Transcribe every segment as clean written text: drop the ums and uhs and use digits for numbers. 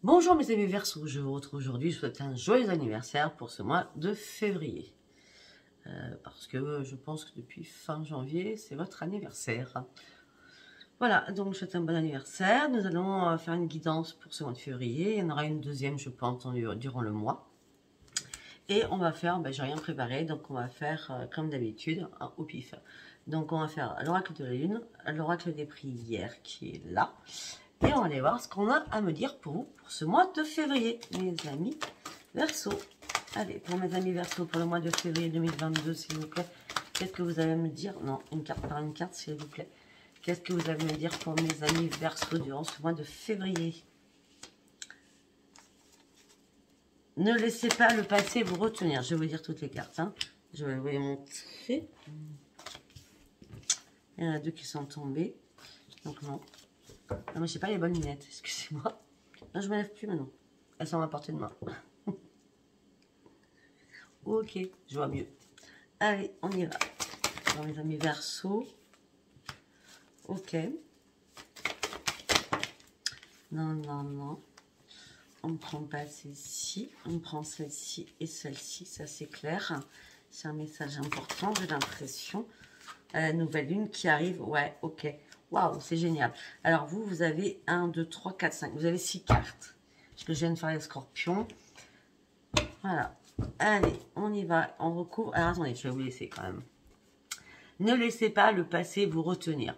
Bonjour mes amis Verseaux, je vous retrouve aujourd'hui, je vous souhaite un joyeux anniversaire pour ce mois de février. Parce que je pense que depuis fin janvier, c'est votre anniversaire. Voilà, donc je vous souhaite un bon anniversaire. Nous allons faire une guidance pour ce mois de février. Il y en aura une deuxième, je pense, durant le mois. Et on va faire, j'ai rien préparé, donc on va faire comme d'habitude, au pif. Donc on va faire l'oracle de la lune, l'oracle des prières qui est là. Et on va aller voir ce qu'on a à me dire pour vous pour ce mois de février, mes amis Verseaux. Allez, pour mes amis Verseaux, pour le mois de février 2022, s'il vous plaît, qu'est-ce que vous avez à me dire? Non, une carte par une carte, s'il vous plaît. Qu'est-ce que vous avez à me dire pour mes amis Verseaux durant ce mois de février? Ne laissez pas le passé vous retenir. Je vais vous dire toutes les cartes. Hein. Je vais vous les montrer. Il y en a deux qui sont tombées. Donc non. Non, mais je n'ai pas les bonnes lunettes, excusez-moi. Non, je ne me lève plus maintenant. Elles sont à portée de main. Ok, je vois mieux. Allez, on y va. Alors, mes amis Verseaux. Ok. Non, non, non. On ne prend pas celle-ci. On prend celle-ci et celle-ci. Ça, c'est clair. C'est un message important, j'ai l'impression. La nouvelle lune qui arrive. Ouais, ok. Waouh, c'est génial. Alors, vous avez 1, 2, 3, 4, 5. Vous avez 6 cartes. Parce que je viens de faire les scorpions. Voilà. Allez, on y va. On recouvre. Alors, attendez, je vais vous laisser quand même. Ne laissez pas le passé vous retenir.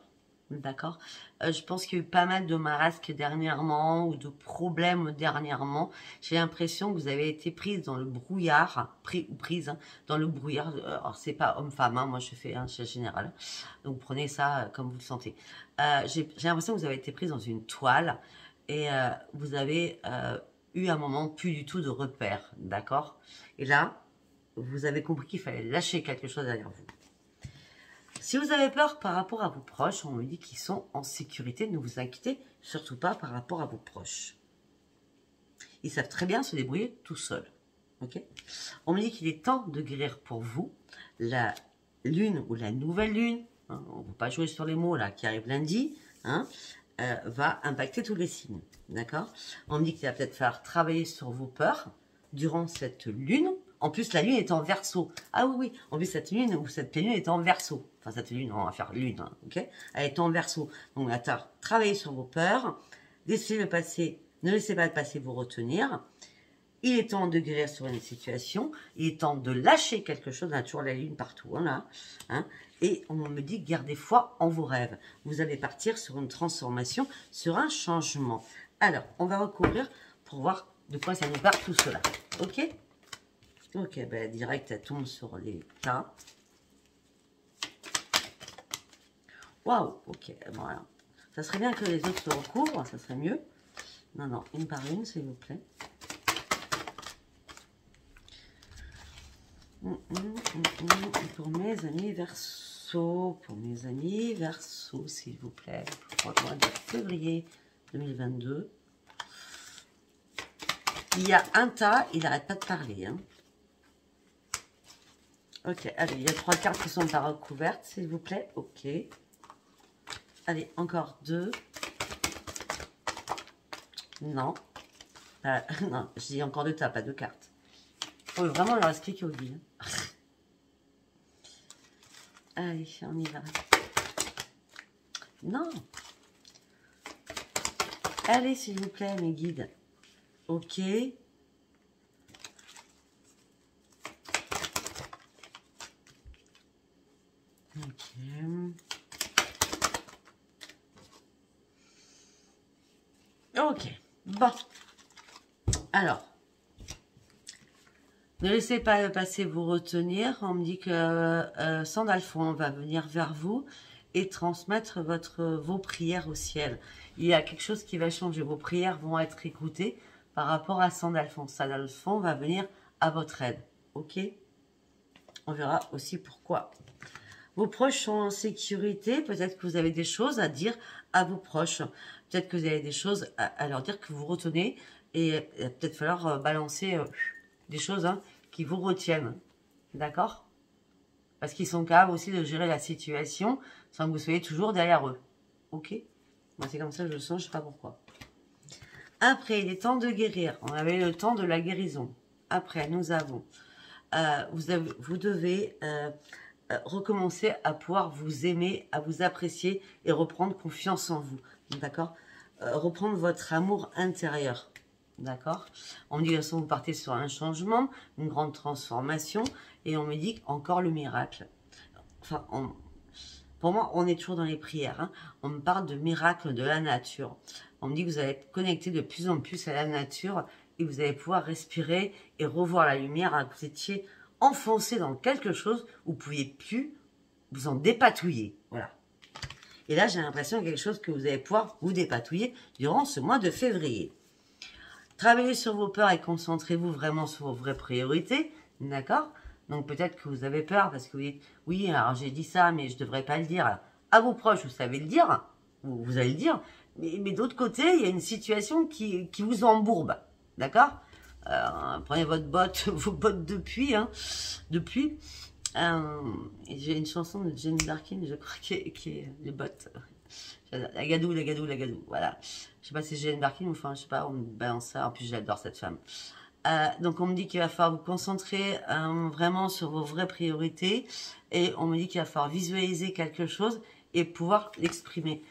D'accord. Je pense qu'il y a eu pas mal de marasques dernièrement ou de problèmes dernièrement. J'ai l'impression que vous avez été prise dans le brouillard, prise hein, dans le brouillard. Alors, c'est pas homme-femme, hein, moi je fais un chez général. Donc, prenez ça comme vous le sentez. J'ai l'impression que vous avez été prise dans une toile et vous avez eu un moment plus du tout de repère. D'accord. Et là, vous avez compris qu'il fallait lâcher quelque chose derrière vous. Si vous avez peur par rapport à vos proches, on me dit qu'ils sont en sécurité. Ne vous inquiétez surtout pas par rapport à vos proches. Ils savent très bien se débrouiller tout seuls. Okay, on me dit qu'il est temps de guérir pour vous la lune ou la nouvelle lune. Hein, on ne peut pas jouer sur les mots là qui arrive lundi. Hein, va impacter tous les signes. D'accord. On me dit qu'il va peut-être falloir travailler sur vos peurs durant cette lune. En plus, la lune est en Verseau. Ah oui, oui. En plus, cette lune ou cette pleine lune est en Verseau. Enfin, cette lune, on va faire lune, hein, ok. Elle est en Verseau. Donc, travaillez sur vos peurs. Laissez le passé. Ne laissez pas le passé vous retenir. Il est temps de guérir sur une situation. Il est temps de lâcher quelque chose. On a toujours la lune partout, hein, là. Hein. Et on me dit, gardez foi en vos rêves. Vous allez partir sur une transformation, sur un changement. Alors, on va recouvrir pour voir de quoi ça nous parle tout cela. Ok? Ok, ben direct, elle tombe sur les tas. Waouh, ok, voilà. Ça serait bien que les autres se recouvrent, ça serait mieux. Non, non, une par une, s'il vous plaît. Pour mes amis Verseaux, s'il vous plaît, pour le mois de février 2022. Il y a un tas, il n'arrête pas de parler, hein. Ok, allez, il y a 3 cartes qui sont pas recouvertes, s'il vous plaît. Ok. Allez, encore 2. Non. Non, je dis encore 2 tas, pas 2 cartes. Il faut vraiment leur expliquer au guide. Allez, on y va. Non. Allez, s'il vous plaît, mes guides. Ok. Ok, bon. Alors, ne laissez pas le passé vous retenir. On me dit que Sandalphon va venir vers vous et transmettre vos prières au ciel. Il y a quelque chose qui va changer. Vos prières vont être écoutées par rapport à Sandalphon. Sandalphon va venir à votre aide. Ok? On verra aussi pourquoi. Vos proches sont en sécurité. Peut-être que vous avez des choses à dire à vos proches. Peut-être que vous avez des choses à leur dire que vous retenez. Et il va peut-être falloir balancer des choses hein, qui vous retiennent. D'accord? Parce qu'ils sont capables aussi de gérer la situation sans que vous soyez toujours derrière eux. Ok? Moi, c'est comme ça que je le sens, je ne sais pas pourquoi. Après, il est temps de guérir. On avait le temps de la guérison. Après, nous avons... vous devez recommencer à pouvoir vous aimer, à vous apprécier et reprendre confiance en vous. D'accord? Reprendre votre amour intérieur. D'accord? On me dit, de toute façon, vous partez sur un changement, une grande transformation. Et on me dit encore le miracle. Enfin, pour moi, on est toujours dans les prières. Hein. On me parle de miracle de la nature. On me dit que vous allez être connecté de plus en plus à la nature et vous allez pouvoir respirer et revoir la lumière. Alors que vous étiez enfoncé dans quelque chose où vous ne pouviez plus vous en dépatouiller. Voilà. Et là, j'ai l'impression qu'il y a quelque chose que vous allez pouvoir vous dépatouiller durant ce mois de février. Travaillez sur vos peurs et concentrez-vous vraiment sur vos vraies priorités. D'accord? Donc peut-être que vous avez peur parce que vous dites, oui, alors j'ai dit ça, mais je ne devrais pas le dire. Alors, à vos proches, vous savez le dire, vous allez le dire. Mais d'autre côté, il y a une situation qui vous embourbe. D'accord? Prenez votre botte, vos bottes depuis. Hein, depuis. J'ai une chanson de Jane Birkin, je crois, qui est les bottes. La gadou, la gadou, la gadou. Voilà. Je sais pas si c'est Jane Birkin ou enfin, je sais pas, on me balance ça. En plus, j'adore cette femme. Donc, on me dit qu'il va falloir vous concentrer vraiment sur vos vraies priorités. Et on me dit qu'il va falloir visualiser quelque chose et pouvoir l'exprimer.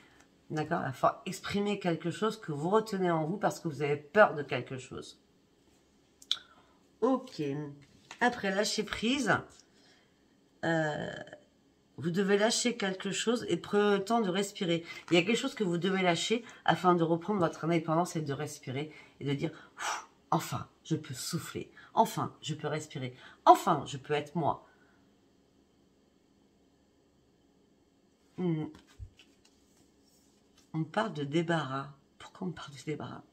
D'accord? Il va falloir exprimer quelque chose que vous retenez en vous parce que vous avez peur de quelque chose. Ok. Après, lâcher prise. Vous devez lâcher quelque chose et prendre le temps de respirer. Il y a quelque chose que vous devez lâcher afin de reprendre votre indépendance et de respirer et de dire « Enfin, je peux souffler. Enfin, je peux respirer. Enfin, je peux être moi. » On parle de débarras. Pourquoi on parle de débarras?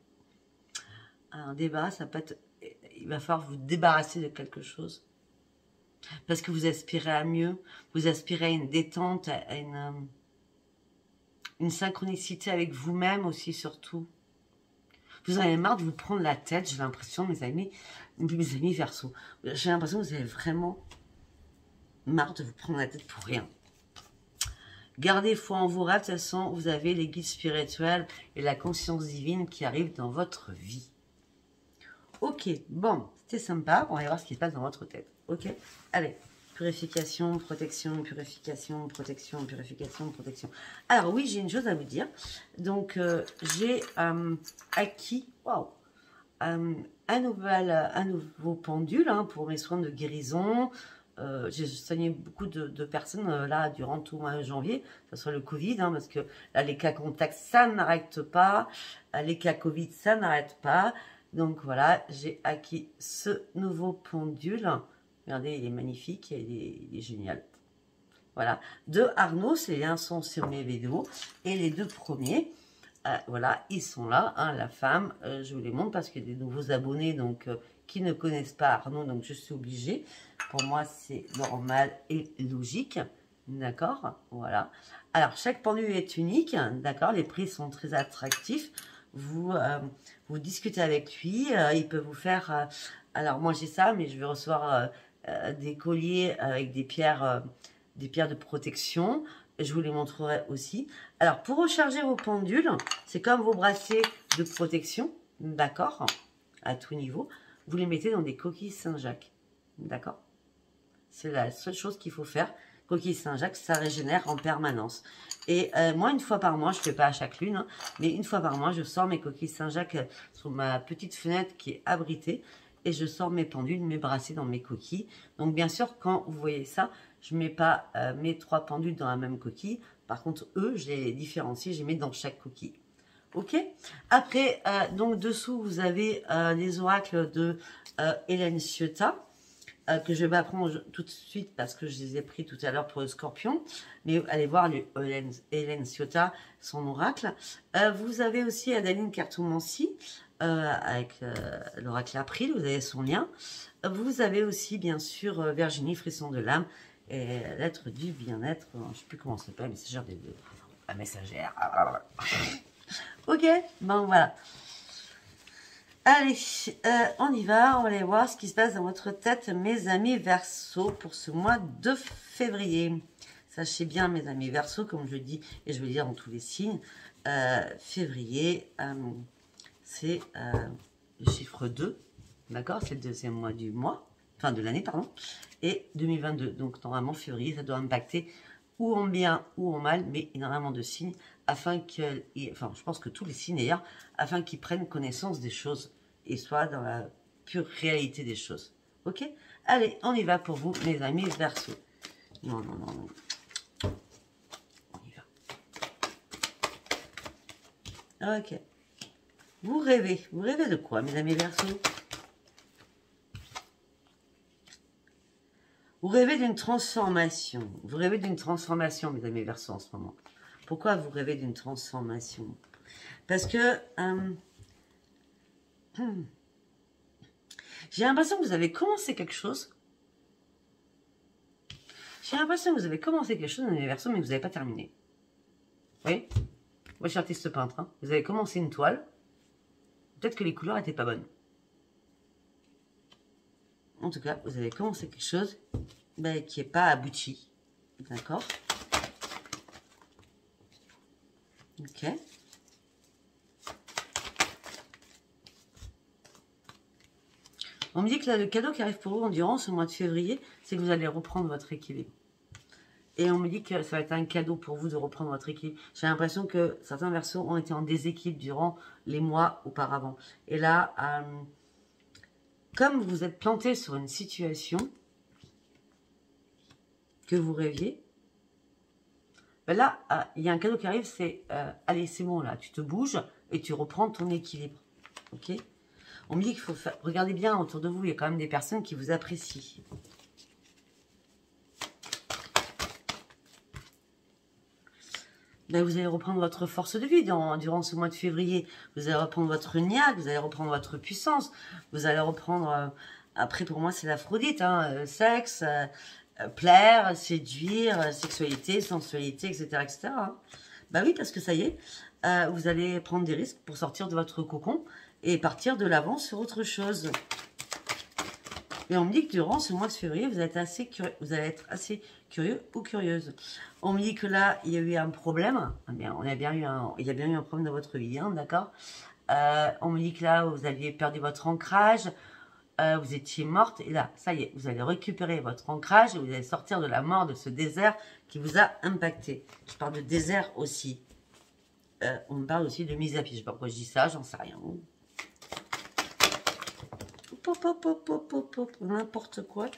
Un débarras, ça peut être... Il va falloir vous débarrasser de quelque chose. Parce que vous aspirez à mieux. Vous aspirez à une détente, à une synchronicité avec vous-même aussi, surtout. Vous en avez marre de vous prendre la tête, j'ai l'impression, mes amis Verseau. J'ai l'impression que vous avez vraiment marre de vous prendre la tête pour rien. Gardez foi en vos rêves, de toute façon, vous avez les guides spirituels et la conscience divine qui arrivent dans votre vie. Ok, bon, c'était sympa. On va voir ce qui se passe dans votre tête. Ok, allez. Purification, protection, purification, protection, purification, protection. Alors oui, j'ai une chose à vous dire. Donc, j'ai acquis un nouveau pendule hein, pour mes soins de guérison. J'ai soigné beaucoup de personnes là durant tout le mois de janvier, que ce soit le Covid, hein, parce que là, les cas contacts, ça n'arrête pas. Les cas Covid, ça n'arrête pas. Donc voilà, j'ai acquis ce nouveau pendule. Regardez, il est magnifique, il est génial. Voilà, de Arnaud, ces liens sont sur mes vidéos. Et les deux premiers, voilà, ils sont là. Hein, la femme, je vous les montre parce qu'il y a des nouveaux abonnés donc qui ne connaissent pas Arnaud, donc je suis obligée. Pour moi, c'est normal et logique. D'accord, voilà. Alors, chaque pendule est unique, d'accord, les prix sont très attractifs. Vous discutez avec lui, il peut vous faire... alors, moi, j'ai ça, mais je vais recevoir... des colliers avec des pierres de protection. Je vous les montrerai aussi. Alors, pour recharger vos pendules, c'est comme vos bracelets de protection, d'accord, à tout niveau. Vous les mettez dans des coquilles Saint-Jacques, d'accord. C'est la seule chose qu'il faut faire. Coquilles Saint-Jacques, ça régénère en permanence. Et moi, une fois par mois, je ne fais pas à chaque lune, hein, mais une fois par mois, je sors mes coquilles Saint-Jacques sur ma petite fenêtre qui est abritée. Et je sors mes pendules, mes bracelets dans mes coquilles. Donc, bien sûr, quand vous voyez ça, je ne mets pas mes 3 pendules dans la même coquille. Par contre, eux, je les différencie, je les mets dans chaque coquille. Ok. Après, donc, dessous, vous avez les oracles de Hélène Ciotat, que je vais apprendre tout de suite parce que je les ai pris tout à l'heure pour le scorpion. Mais allez voir Hélène Ciotat, son oracle. Vous avez aussi Adaline Cartomancie, avec l'oracle April, vous avez son lien. Vous avez aussi, bien sûr, Virginie, frisson de l'âme, et l'être du bien-être, je ne sais plus comment ça s'appelle, messagère des deux. La messagère. Ok, bon, voilà. Allez, on y va, on va aller voir ce qui se passe dans votre tête, mes amis Verseau, pour ce mois de février. Sachez bien, mes amis Verseau, comme je dis, et je vais le dire dans tous les signes, février... c'est le chiffre 2. D'accord? C'est le deuxième mois du mois. Enfin, de l'année, pardon. Et 2022. Donc, normalement, février, ça doit impacter ou en bien ou en mal, mais énormément de signes afin que... Enfin, je pense que tous les signes, d'ailleurs, afin qu'ils prennent connaissance des choses et soient dans la pure réalité des choses. Ok? Allez, on y va pour vous, mes amis Verseau. Non, non, non, non. On y va. Ok. Vous rêvez. Vous rêvez de quoi, mes amis Verseau? Vous rêvez d'une transformation. Vous rêvez d'une transformation, mes amis Verseau, en ce moment. Pourquoi vous rêvez d'une transformation? Parce que... j'ai l'impression que vous avez commencé quelque chose. J'ai l'impression que vous avez commencé quelque chose dans les Verseaux, mais vous n'avez pas terminé. Vous voyez? Moi, je suis artiste peintre. Hein. Vous avez commencé une toile. Peut-être que les couleurs n'étaient pas bonnes. En tout cas, vous avez commencé quelque chose qui n'est pas abouti. D'accord? Ok. On me dit que là, le cadeau qui arrive pour vous durant ce mois de février, c'est que vous allez reprendre votre équilibre. Et on me dit que ça va être un cadeau pour vous de reprendre votre équilibre. J'ai l'impression que certains Verseaux ont été en déséquilibre durant les mois auparavant. Et là, comme vous êtes planté sur une situation que vous rêviez, ben là, il y a un cadeau qui arrive, c'est allez, c'est bon là, tu te bouges et tu reprends ton équilibre. Ok? On me dit qu'il faut faire... Regardez bien autour de vous, il y a quand même des personnes qui vous apprécient. Ben, vous allez reprendre votre force de vie durant ce mois de février. Vous allez reprendre votre niaque, vous allez reprendre votre puissance. Vous allez reprendre... après, pour moi, c'est l'Aphrodite. Hein, sexe, plaire, séduire, sexualité, sensualité, etc. etc. Hein. Ben oui, parce que ça y est, vous allez prendre des risques pour sortir de votre cocon et partir de l'avant sur autre chose. Et on me dit que durant ce mois de février, vous allez être assez curieux ou curieuse. On me dit que là, il y a eu un problème. Il y a bien eu un problème dans votre vie, hein, d'accord? On me dit que là, vous aviez perdu votre ancrage, vous étiez morte, et là, ça y est, vous allez récupérer votre ancrage et vous allez sortir de la mort de ce désert qui vous a impacté. Je parle de désert aussi. On me parle aussi de mise à pied. Je ne sais pas pourquoi je dis ça, j'en sais rien. N'importe quoi.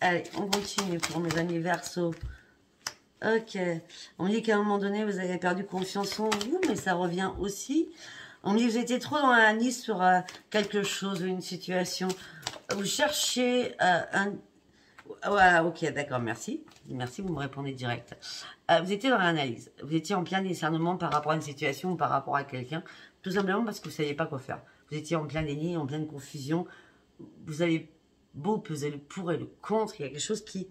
Allez, on continue pour mes amis Verseau. Ok. On me dit qu'à un moment donné, vous avez perdu confiance en vous, mais ça revient aussi. On me dit que vous étiez trop dans la niche sur quelque chose, une situation. Vous cherchez un... Voilà, ok, d'accord, merci. Merci, vous me répondez direct. Vous étiez dans l'analyse. Vous étiez en plein discernement par rapport à une situation ou par rapport à quelqu'un. Tout simplement parce que vous ne saviez pas quoi faire. Vous étiez en plein déni, en pleine confusion. Vous avez beau peser le pour et le contre. Il y a quelque chose qui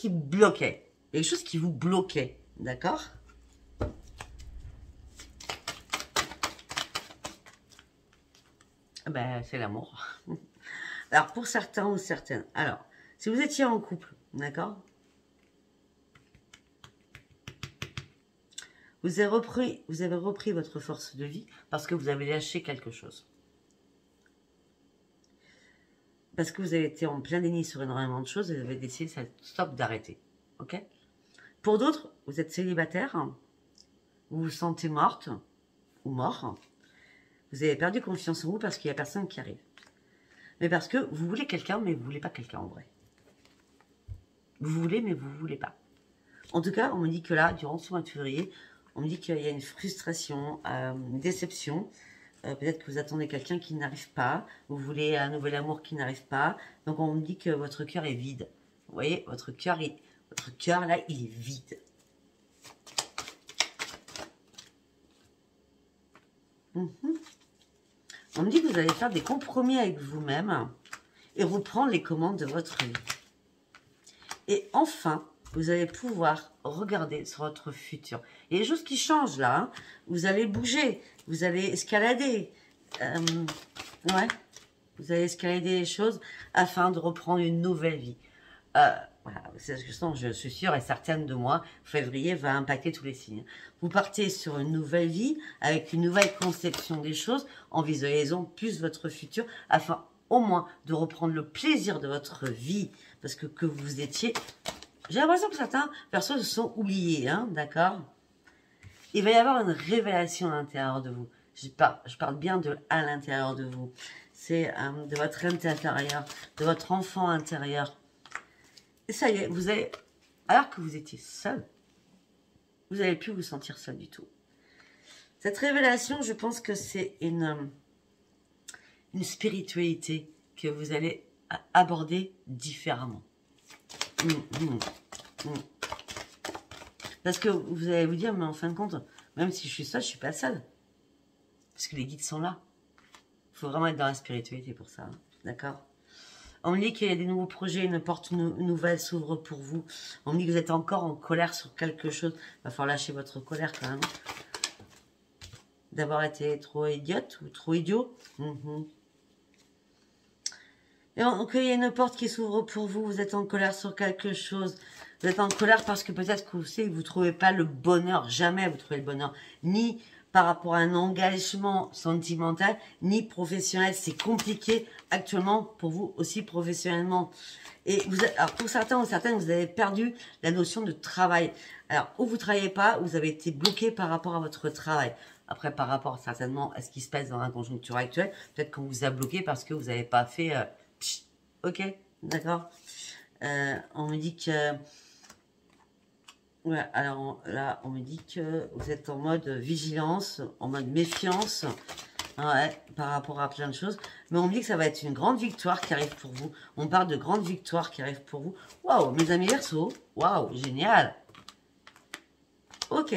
bloquait. Il y a quelque chose qui vous bloquait. D'accord? Ben, c'est l'amour. Alors, pour certains ou certaines. Alors, si vous étiez en couple, d'accord? Vous avez repris votre force de vie parce que vous avez lâché quelque chose. Parce que vous avez été en plein déni sur énormément de choses et vous avez décidé, stop, d'arrêter. Ok? Pour d'autres, vous êtes célibataire, vous vous sentez morte ou mort. Vous avez perdu confiance en vous parce qu'il n'y a personne qui arrive. Mais parce que vous voulez quelqu'un, mais vous ne voulez pas quelqu'un en vrai. Vous voulez, mais vous ne voulez pas. En tout cas, on me dit que là, durant ce mois de février, on me dit qu'il y a une frustration, une déception. Peut-être que vous attendez quelqu'un qui n'arrive pas. Vous voulez un nouvel amour qui n'arrive pas. Donc, on me dit que votre cœur est vide. Vous voyez, votre cœur, là, il est vide. On me dit que vous allez faire des compromis avec vous-même et reprendre les commandes de votre vie. Et enfin, vous allez pouvoir regarder sur votre futur. Il y a des choses qui changent là. Hein. Vous allez bouger, vous allez escalader. Ouais, vous allez escalader les choses afin de reprendre une nouvelle vie. Voilà, c'est ce que je suis sûre et certaine de moi, février va impacter tous les signes. Vous partez sur une nouvelle vie, avec une nouvelle conception des choses, en visualisant plus votre futur, afin au moins de reprendre le plaisir de votre vie, parce que vous étiez... J'ai l'impression que certains personnes se sont oubliés, hein, d'accord? Il va y avoir une révélation à l'intérieur de vous. Je parle bien de à l'intérieur de vous. C'est de votre intérieur, de votre enfant intérieur. Et ça y est, vous allez, alors que vous étiez seul, vous n'allez plus vous sentir seul du tout. Cette révélation, je pense que c'est une spiritualité que vous allez aborder différemment. Parce que vous allez vous dire, mais en fin de compte, même si je suis seule, je ne suis pas seule. Parce que les guides sont là. Il faut vraiment être dans la spiritualité pour ça. Hein, d'accord? On me dit qu'il y a des nouveaux projets, une porte nouvelle s'ouvre pour vous. On me dit que vous êtes encore en colère sur quelque chose. Il va falloir lâcher votre colère quand même. D'avoir été trop idiote ou trop idiot. Et donc, il y a une porte qui s'ouvre pour vous. Vous êtes en colère sur quelque chose. Vous êtes en colère parce que peut-être que vous ne trouvez pas le bonheur. Jamais vous trouvez le bonheur. Ni par rapport à un engagement sentimental, ni professionnel. C'est compliqué actuellement pour vous aussi professionnellement. Et alors pour certains ou certaines, vous avez perdu la notion de travail. Alors, où vous ne travaillez pas, vous avez été bloqué par rapport à votre travail. Après, par rapport certainement à ce qui se passe dans la conjoncture actuelle, peut-être qu'on vous a bloqué parce que vous n'avez pas fait... ok, d'accord. On me dit que... Ouais, alors là, on me dit que vous êtes en mode vigilance, en mode méfiance, ouais, par rapport à plein de choses. Mais on me dit que ça va être une grande victoire qui arrive pour vous. On parle de grande victoire qui arrive pour vous. Waouh, mes amis Verseaux, waouh, génial. Ok.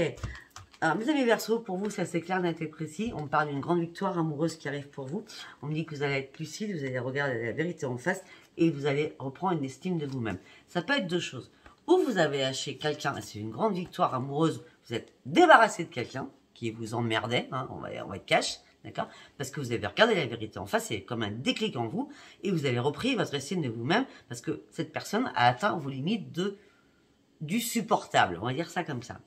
Alors, mes amis Verseaux, pour vous, ça c'est clair, net et précis. On parle d'une grande victoire amoureuse qui arrive pour vous. On me dit que vous allez être lucide, vous allez regarder la vérité en face et vous allez reprendre une estime de vous-même. Ça peut être deux choses. Ou vous avez lâché quelqu'un, et c'est une grande victoire amoureuse, vous êtes débarrassé de quelqu'un qui vous emmerdait, hein, on va être cash, d'accord? Parce que vous avez regardé la vérité en face, c'est comme un déclic en vous, et vous avez repris votre estime de vous-même, parce que cette personne a atteint vos limites du supportable, on va dire ça comme ça.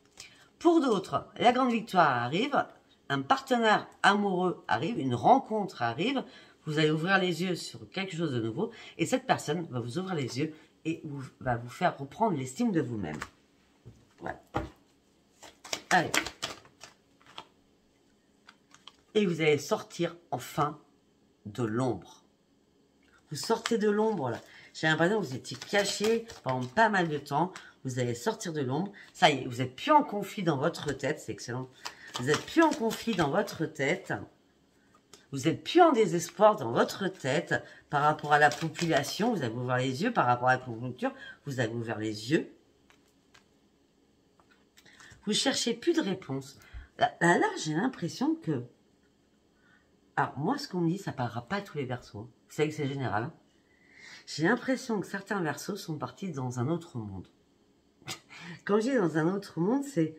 Pour d'autres, la grande victoire arrive, un partenaire amoureux arrive, une rencontre arrive, vous allez ouvrir les yeux sur quelque chose de nouveau, et cette personne va vous ouvrir les yeux et va vous faire reprendre l'estime de vous-même. Voilà. Allez. Et vous allez sortir enfin de l'ombre. Vous sortez de l'ombre là. J'ai l'impression que vous étiez caché pendant pas mal de temps. Vous allez sortir de l'ombre. Ça y est, vous n'êtes plus en conflit dans votre tête. C'est excellent. Vous n'êtes plus en conflit dans votre tête. Vous n'êtes plus en désespoir dans votre tête par rapport à la population. Vous avez ouvert les yeux par rapport à la conjoncture. Vous avez ouvert les yeux. Vous cherchez plus de réponse. Là j'ai l'impression que... Alors, moi, ce qu'on me dit, ça ne parlera pas à tous les Verseaux. Vous savez que c'est général. J'ai l'impression que certains Verseaux sont partis dans un autre monde. Quand je dis dans un autre monde, c'est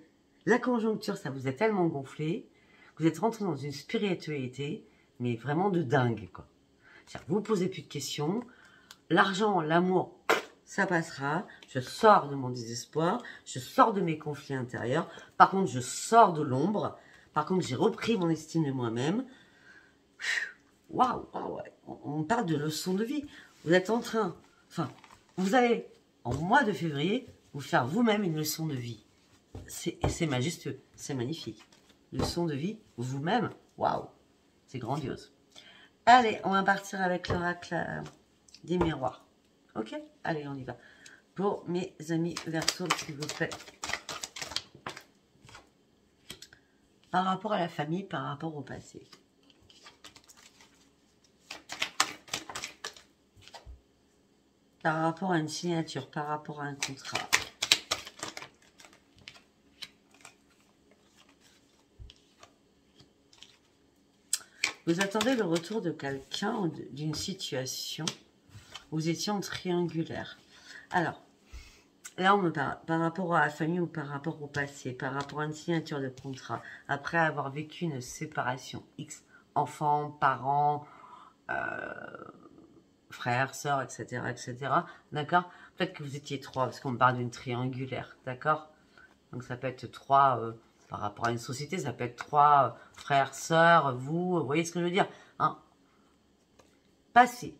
la conjoncture, ça vous a tellement gonflé. Vous êtes rentré dans une spiritualité, mais vraiment de dingue, quoi. C'est-à-dire, vous ne posez plus de questions. L'argent, l'amour, ça passera. Je sors de mon désespoir. Je sors de mes conflits intérieurs. Par contre, je sors de l'ombre. Par contre, j'ai repris mon estime de moi-même. Waouh, on parle de leçon de vie. Vous êtes en train, enfin, vous allez, en mois de février, vous faire vous-même une leçon de vie. Et c'est majestueux, c'est magnifique. Leçon de vie, vous-même, waouh, c'est grandiose. Allez, on va partir avec l'oracle des miroirs. Ok? Allez, on y va. Pour mes amis Verseaux, s'il vous plaît. Par rapport à la famille, par rapport au passé. Par rapport à une signature, par rapport à un contrat. Vous attendez le retour de quelqu'un ou d'une situation. Vous étiez en triangulaire. Alors, là, on me parle par rapport à la famille ou par rapport au passé, par rapport à une signature de contrat, après avoir vécu une séparation X, enfants, parents, frères, sœurs, etc., etc. D'accord? Peut-être que vous étiez 3, parce qu'on parle d'une triangulaire. D'accord? Donc, ça peut être 3 par rapport à une société. Ça peut être 3 frères, sœurs, vous. Vous voyez ce que je veux dire? Hein? Passez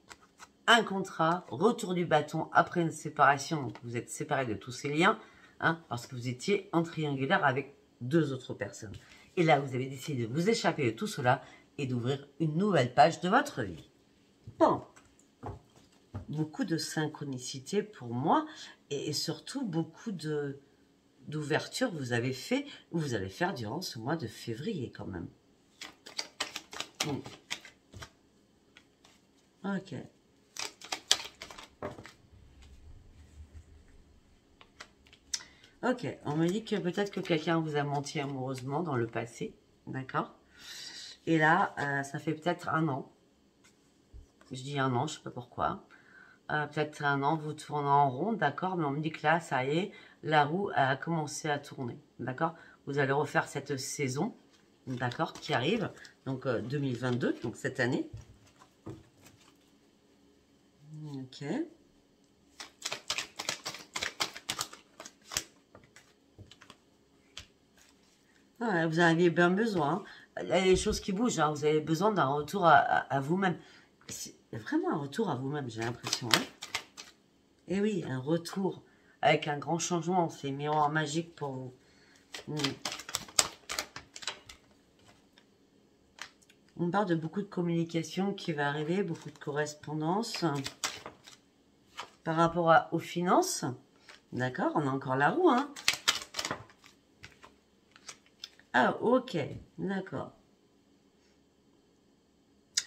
un contrat, retour du bâton après une séparation. Donc, vous êtes séparés de tous ces liens. Hein, parce que vous étiez en triangulaire avec 2 autres personnes. Et là, vous avez décidé de vous échapper de tout cela et d'ouvrir une nouvelle page de votre vie. Bon, beaucoup de synchronicité pour moi et surtout beaucoup d'ouverture vous avez fait ou vous allez faire durant ce mois de février quand même. Ok. Ok, on me dit que peut-être que quelqu'un vous a menti amoureusement dans le passé, d'accord? Et là, ça fait peut-être 1 an. Je dis 1 an, je ne sais pas pourquoi. Peut-être 1 an, vous tournez en rond, d'accord? Mais on me dit que là, ça y est, la roue a commencé à tourner, d'accord? Vous allez refaire cette saison, d'accord, qui arrive, donc 2022, donc cette année. Ok. Ouais, vous en aviez bien besoin. Il y a des choses qui bougent, hein. Vous avez besoin d'un retour à vous-même. C'est vraiment un retour à vous-même, j'ai l'impression. Hein. Et oui, un retour avec un grand changement. C'est miroir magique pour vous. On parle de beaucoup de communication qui va arriver, beaucoup de correspondance par rapport aux finances. D'accord, on a encore la roue, hein. Ah, ok, d'accord.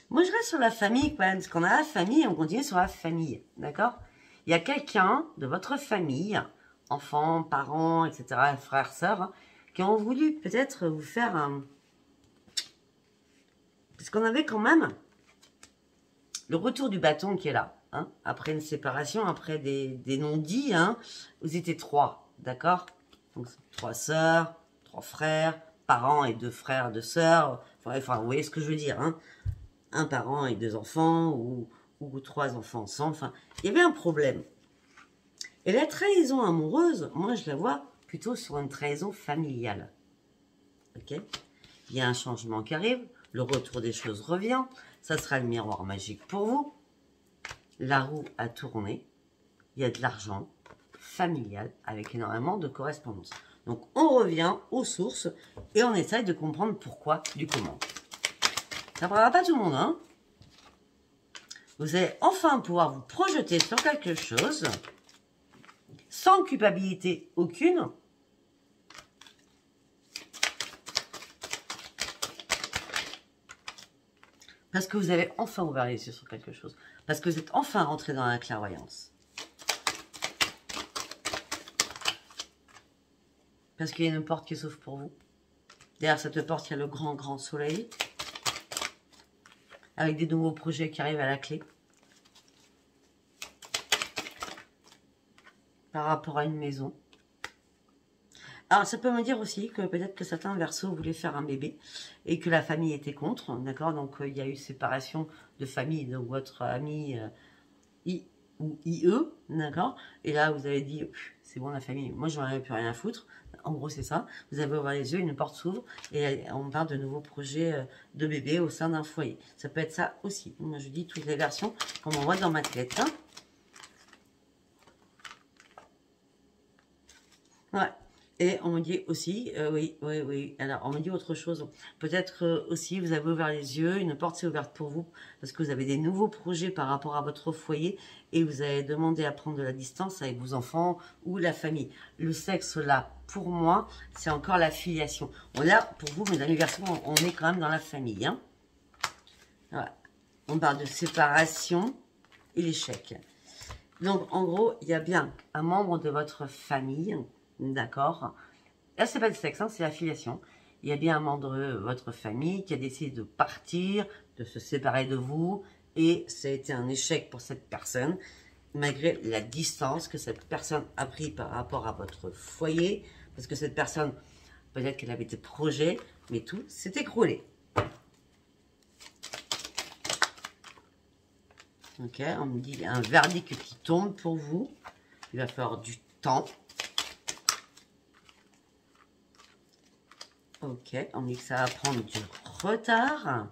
Moi, je reste sur la famille, quand même, parce qu'on a la famille, on continue sur la famille, d'accord? Il y a quelqu'un de votre famille, enfants, parents, etc., frères, sœurs, hein, qui ont voulu peut-être vous faire un... Parce qu'on avait quand même le retour du bâton qui est là, hein, après une séparation, après des non-dits, hein, vous étiez 3, d'accord? Donc, 3 sœurs, 3 frères, parents et 2 frères, 2 sœurs, enfin, vous voyez ce que je veux dire, hein? Un parent et 2 enfants, ou 3 enfants ensemble, enfin, il y avait un problème. Et la trahison amoureuse, moi je la vois plutôt sur une trahison familiale. Ok? Il y a un changement qui arrive, le retour des choses revient, ça sera le miroir magique pour vous. La roue a tourné, il y a de l'argent familial avec énormément de correspondance. Donc on revient aux sources et on essaye de comprendre pourquoi du comment. Ça ne parlera pas tout le monde, hein? Vous allez enfin pouvoir vous projeter sur quelque chose sans culpabilité aucune. Parce que vous avez enfin ouvert les yeux sur quelque chose. Parce que vous êtes enfin rentré dans la clairvoyance. Parce qu'il y a une porte qui s'ouvre pour vous. Derrière cette porte, il y a le grand, grand soleil. Avec des nouveaux projets qui arrivent à la clé. Par rapport à une maison. Alors, ça peut me dire aussi que peut-être que certains Verseaux voulaient faire un bébé et que la famille était contre, d'accord? Donc, il y a eu séparation de famille, donc votre ami I ou IE, d'accord? Et là, vous avez dit, c'est bon la famille, moi, je n'en avais plus rien à foutre. En gros, c'est ça. Vous avez ouvert les yeux, une porte s'ouvre et on parle de nouveaux projets de bébé au sein d'un foyer. Ça peut être ça aussi. Moi, je dis toutes les versions qu'on m'envoie dans ma tête. Hein. Ouais. Et on me dit aussi, oui, alors on me dit autre chose. Peut-être aussi, vous avez ouvert les yeux, une porte s'est ouverte pour vous, parce que vous avez des nouveaux projets par rapport à votre foyer, et vous avez demandé à prendre de la distance avec vos enfants ou la famille. Le sexe, là, pour moi, c'est encore la filiation. Bon, là, pour vous, mes amis Verseaux, on est quand même dans la famille. Hein. Voilà. On parle de séparation et l'échec. Donc, en gros, il y a bien un membre de votre famille. D'accord. Là, c'est pas le sexe, hein, c'est la filiation. Il y a bien un membre de votre famille qui a décidé de partir, de se séparer de vous. Et ça a été un échec pour cette personne, malgré la distance que cette personne a pris par rapport à votre foyer. Parce que cette personne, peut-être qu'elle avait des projets, mais tout s'est écroulé. Ok. Ok, on me dit un verdict qui tombe pour vous. Il va falloir du temps. Ok, on me dit que ça va prendre du retard.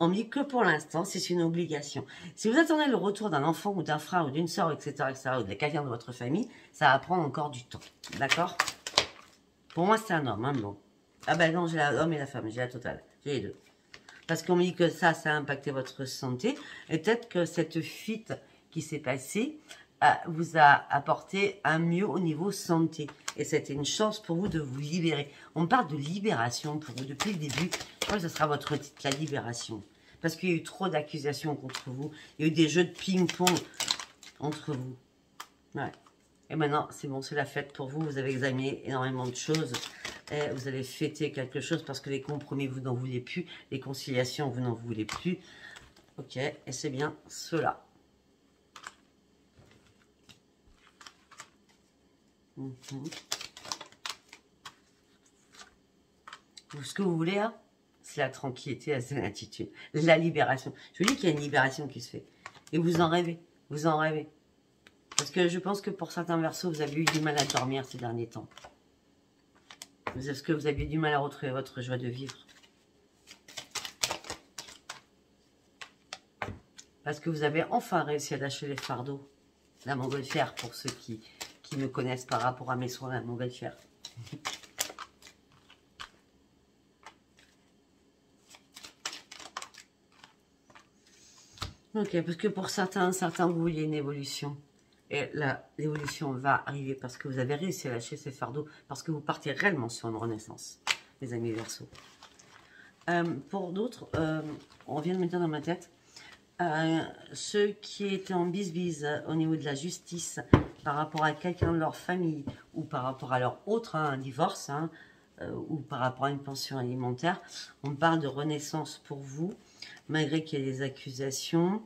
On me dit que pour l'instant, c'est une obligation. Si vous attendez le retour d'un enfant ou d'un frère ou d'une soeur, etc., ou de quelqu'un de votre famille, ça va prendre encore du temps. D'accord? Pour moi, c'est un homme, hein, bon. Ah ben non, j'ai l'homme et la femme, j'ai la totale. J'ai les deux. Parce qu'on me dit que ça a impacté votre santé. Et peut-être que cette fuite qui s'est passée vous a apporté un mieux au niveau santé. Et c'était une chance pour vous de vous libérer. On parle de libération pour vous depuis le début. Je crois que ce sera votre titre, la libération. Parce qu'il y a eu trop d'accusations contre vous. Il y a eu des jeux de ping-pong entre vous. Ouais. Et maintenant, c'est bon, c'est la fête pour vous. Vous avez examiné énormément de choses. Et vous allez fêter quelque chose parce que les compromis, vous n'en voulez plus. Les conciliations, vous n'en voulez plus. Ok, et c'est bien cela. Ce que vous voulez, hein, c'est la tranquillité, la sérénité, la libération. Je vous dis qu'il y a une libération qui se fait. Et vous en rêvez, vous en rêvez. Parce que je pense que pour certains Verseaux, vous avez eu du mal à dormir ces derniers temps. Est-ce que vous aviez du mal à retrouver votre joie de vivre? Parce que vous avez enfin réussi à lâcher les fardeaux. La montgolfière, pour ceux qui me connaissent par rapport à mes soins, la montgolfière. Ok, parce que pour certains, vous vouliez une évolution. Et là, l'évolution va arriver parce que vous avez réussi à lâcher ces fardeaux, parce que vous partez réellement sur une renaissance, les amis Verseaux. Pour d'autres, on vient de me dire dans ma tête, ceux qui étaient en bise-bise au niveau de la justice par rapport à quelqu'un de leur famille ou par rapport à leur autre, hein, un divorce, hein, ou par rapport à une pension alimentaire, on parle de renaissance pour vous, malgré qu'il y ait des accusations.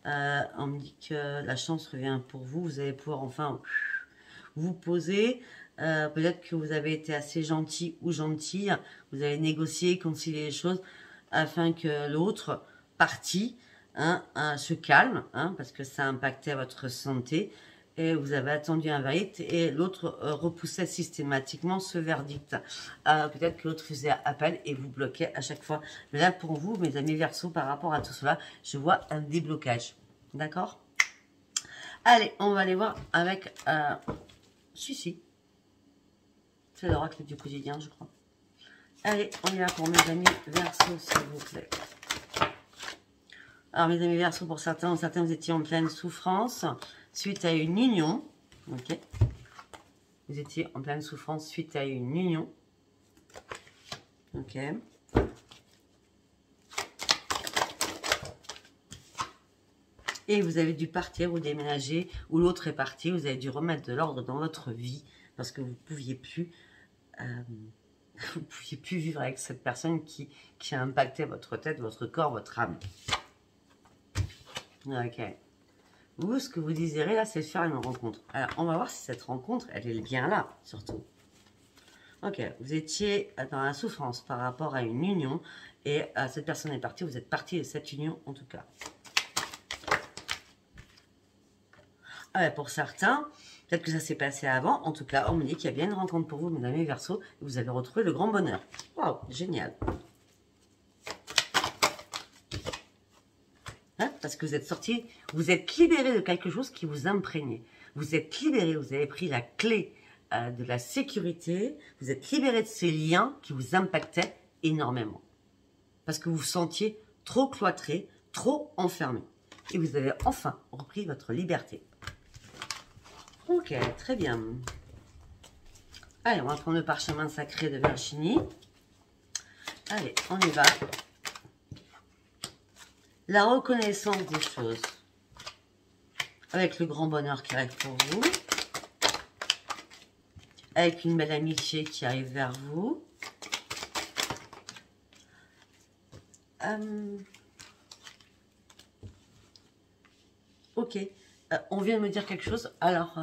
On me dit que la chance revient pour vous. Vous allez pouvoir enfin vous poser. Peut-être que vous avez été assez gentil ou gentille. Vous avez négocié, concilié les choses afin que l'autre partie se calme, hein, parce que ça impactait votre santé. Et vous avez attendu un verdict et l'autre repoussait systématiquement ce verdict. Peut-être que l'autre faisait appel et vous bloquait à chaque fois. Mais là, pour vous, mes amis Verseaux, par rapport à tout cela, je vois un déblocage. D'accord? Allez, on va aller voir avec celui-ci. C'est l'oracle du quotidien, je crois. Allez, on y va pour mes amis Verseaux, s'il vous plaît. Alors, mes amis Verseaux, pour certains, vous étiez en pleine souffrance suite à une union. Ok. Vous étiez en pleine souffrance suite à une union. Ok. Et vous avez dû partir ou déménager, ou l'autre est parti, vous avez dû remettre de l'ordre dans votre vie, parce que vous ne pouviez plus vivre avec cette personne qui a impacté votre tête, votre corps, votre âme. Ok. Vous, ce que vous désirez là, c'est de faire une rencontre. Alors, on va voir si cette rencontre, elle est bien là, surtout. Ok, vous étiez dans la souffrance par rapport à une union, et cette personne est partie, vous êtes parti de cette union en tout cas. Pour certains, peut-être que ça s'est passé avant. En tout cas, on me dit qu'il y a bien une rencontre pour vous, mesdames et Verseaux. Et vous avez retrouvé le grand bonheur. Waouh, génial. Hein, parce que vous êtes sorti, vous êtes libéré de quelque chose qui vous imprégnait. Vous êtes libéré, vous avez pris la clé de la sécurité. Vous êtes libéré de ces liens qui vous impactaient énormément. Parce que vous vous sentiez trop cloîtré, trop enfermé. Et vous avez enfin repris votre liberté. Ok, très bien. Allez, on va prendre le parchemin sacré de Virginie. Allez, on y va. La reconnaissance des choses. Avec le grand bonheur qui arrive pour vous. Avec une belle amitié qui arrive vers vous. Ok. On vient de me dire quelque chose. Alors,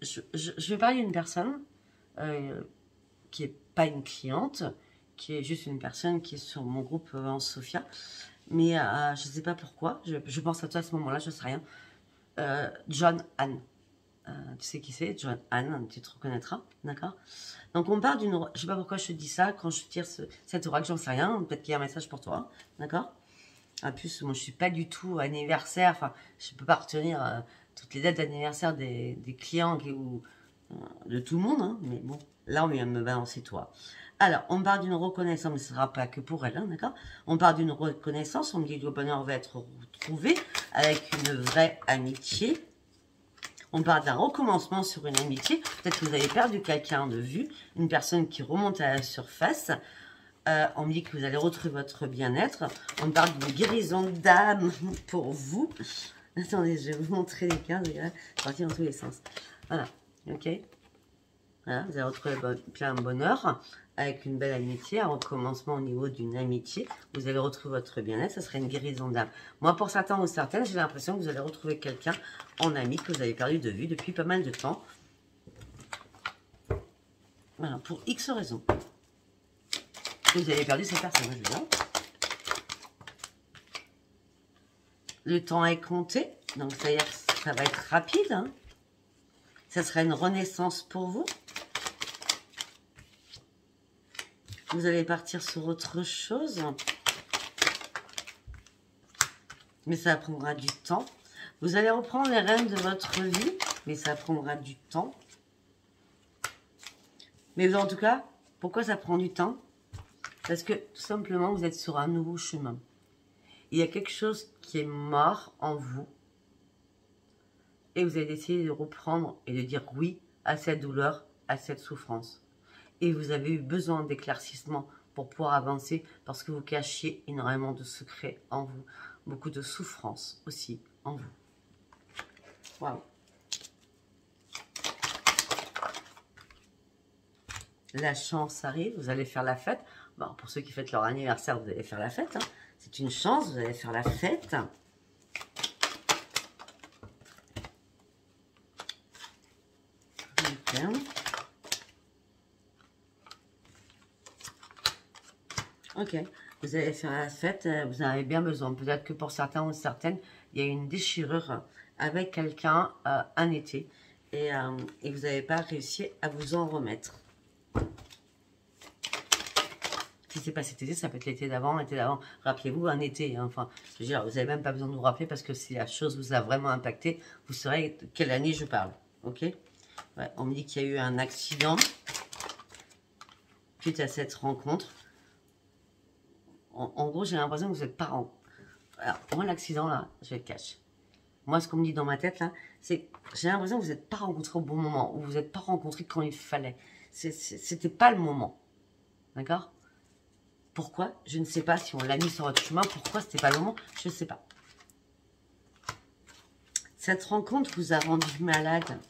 je vais parler d'une personne qui n'est pas une cliente, qui est juste une personne qui est sur mon groupe en Sophia. mais je ne sais pas pourquoi. Je pense à toi à ce moment-là, je ne sais rien. John Anne. Tu sais qui c'est, John Anne, tu te reconnaîtras, d'accord? Donc on part d'une... Je sais pas pourquoi je te dis ça, quand je tire cet oracle, j'en sais rien, peut-être qu'il y a un message pour toi, d'accord? En plus, moi je suis pas du tout anniversaire, enfin, je peux pas retenir toutes les dates d'anniversaire des clients ou de tout le monde, hein, mais bon, là on vient de me balancer toi. Alors, on part d'une reconnaissance, mais ce ne sera pas que pour elle, hein, d'accord? On part d'une reconnaissance, on me dit que le bonheur va être retrouvé avec une vraie amitié. On part d'un recommencement sur une amitié. Peut-être que vous avez perdu quelqu'un de vue, une personne qui remonte à la surface. On me dit que vous allez retrouver votre bien-être. On parle d'une guérison d'âme pour vous. Attendez, je vais vous montrer les cartes. C'est parti dans tous les sens. Voilà, ok. Voilà, vous allez retrouver plein de bonheur avec une belle amitié, un recommencement au niveau d'une amitié. Vous allez retrouver votre bien-être, ça serait une guérison d'âme. Moi, pour certains ou certaines, j'ai l'impression que vous allez retrouver quelqu'un en ami que vous avez perdu de vue depuis pas mal de temps. Voilà, pour X raisons. Vous avez perdu cette personne, je veux dire. Le temps est compté, donc c'est-à-dire que ça va être rapide. Hein. Ça sera une renaissance pour vous. Vous allez partir sur autre chose. Mais ça prendra du temps. Vous allez reprendre les rênes de votre vie, mais ça prendra du temps. Mais en tout cas, pourquoi ça prend du temps? Parce que tout simplement, vous êtes sur un nouveau chemin. Il y a quelque chose qui est mort en vous. Et vous allez décider de reprendre et de dire oui à cette douleur, à cette souffrance. Et vous avez eu besoin d'éclaircissement pour pouvoir avancer parce que vous cachiez énormément de secrets en vous. Beaucoup de souffrance aussi en vous. Waouh. La chance arrive, vous allez faire la fête. Bon, pour ceux qui fêtent leur anniversaire, vous allez faire la fête. Hein. C'est une chance, vous allez faire la fête. Okay. Ok, vous allez faire la fête, vous en avez bien besoin. Peut-être que pour certains ou certaines, il y a une déchirure avec quelqu'un un été et vous n'avez pas réussi à vous en remettre. Si c'est pas cet été, ça peut être l'été d'avant, l'été d'avant. Rappelez-vous, un été, hein, enfin, je veux dire, vous n'avez même pas besoin de vous rappeler parce que si la chose vous a vraiment impacté, vous saurez de quelle année je parle. Ok, ouais, on me dit qu'il y a eu un accident suite à cette rencontre. En gros, j'ai l'impression que vous êtes parents. Alors, moi, l'accident, là, je vais le cacher. Moi, ce qu'on me dit dans ma tête, là, c'est j'ai l'impression que vous n'êtes pas rencontrés au bon moment, ou vous n'êtes pas rencontrés quand il fallait. C'était pas le moment. D'accord? Pourquoi? Je ne sais pas si on l'a mis sur votre chemin. Pourquoi c'était pas le moment? Je ne sais pas. Cette rencontre vous a rendu malade.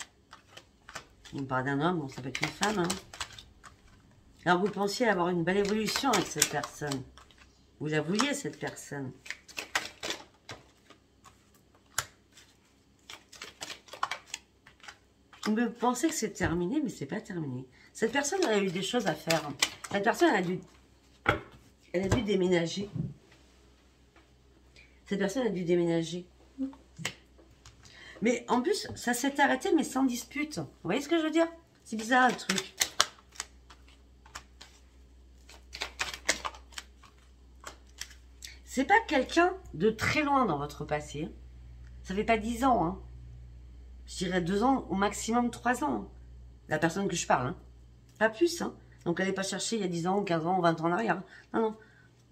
On parle d'un homme, bon, ça peut être une femme. Hein. Alors, vous pensiez avoir une belle évolution avec cette personne. Vous la vouliez, cette personne. Vous pensez que c'est terminé, mais c'est pas terminé. Cette personne a eu des choses à faire. Cette personne elle a dû déménager. Cette personne a dû déménager. Mais en plus, ça s'est arrêté, mais sans dispute. Vous voyez ce que je veux dire? C'est bizarre, le truc. C'est pas quelqu'un de très loin dans votre passé. Hein. Ça fait pas 10 ans. Hein. Je dirais 2 ans, au maximum 3 ans. Hein. La personne que je parle. Hein. Pas plus. Hein. Donc, allez pas chercher il y a 10 ans, 15 ans, 20 ans en arrière. Non, non.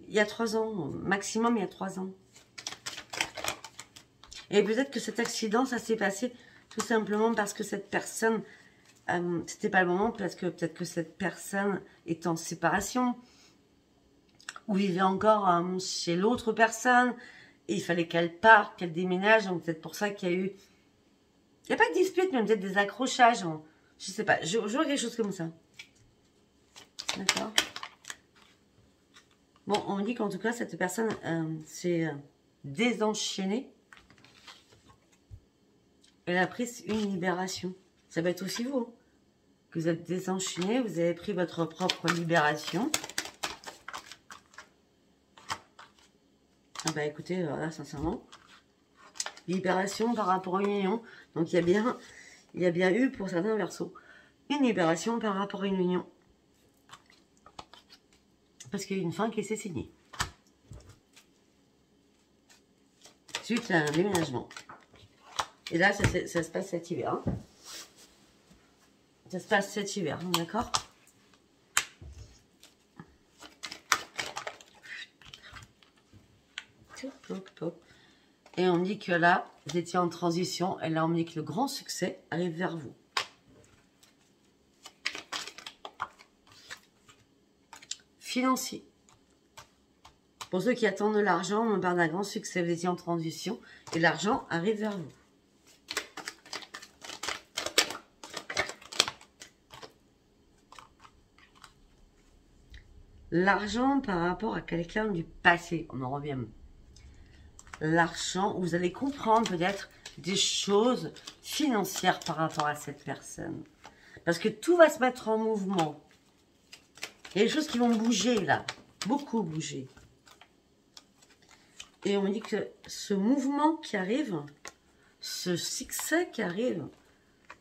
Il y a 3 ans. Maximum, il y a 3 ans. Et peut-être que cet accident, ça s'est passé tout simplement parce que cette personne... c'était pas le moment, parce que peut-être que cette personne est en séparation. Ou vivait encore chez l'autre personne, et il fallait qu'elle parte, qu'elle déménage, donc peut-être pour ça qu'il y a eu... Il n'y a pas de dispute, mais peut-être des accrochages, hein. Je sais pas, je vois quelque chose comme ça. D'accord. Bon, on me dit qu'en tout cas, cette personne s'est désenchaînée. Elle a pris une libération. Ça va être aussi vous, hein, que vous êtes désenchaîné, vous avez pris votre propre libération. Ah bah écoutez, là, sincèrement, libération par rapport à une union. Donc il y a bien eu pour certains Verseaux une libération par rapport à une union. Parce qu'il y a eu une fin qui s'est signée. Suite à un déménagement. Et là, ça se passe cet hiver. Hein. Ça se passe cet hiver, d'accord? Et on me dit que là, vous étiez en transition. Et là, on me dit que le grand succès arrive vers vous. Financier. Pour ceux qui attendent de l'argent, on me parle d'un grand succès. Vous étiez en transition. Et l'argent arrive vers vous. L'argent par rapport à quelqu'un du passé. On en revient. L'argent, vous allez comprendre peut-être des choses financières par rapport à cette personne. Parce que tout va se mettre en mouvement. Il y a des choses qui vont bouger là. Beaucoup bouger. Et on me dit que ce mouvement qui arrive, ce succès qui arrive,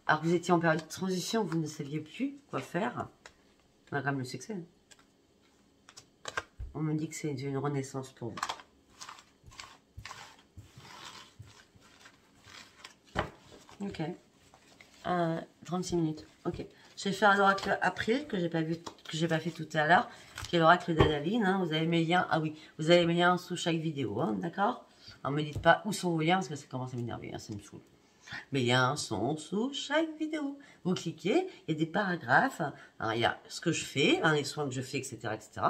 alors que vous étiez en période de transition, vous ne saviez plus quoi faire. On a quand même le succès. On me dit que c'est une renaissance pour vous. Ok. 36 minutes. Ok. Je vais faire l'oracle April que j'ai pas fait tout à l'heure, qui est l'oracle d'Adaline. Hein. Vous avez mes liens. Ah oui, vous avez mes liens sous chaque vidéo, hein, d'accord? Alors, ne me dites pas où sont vos liens parce que ça commence à m'énerver, hein, ça me saoule. Mes liens sont sous chaque vidéo. Vous cliquez, il y a des paragraphes. Hein, il y a ce que je fais, hein, les soins que je fais, etc., etc.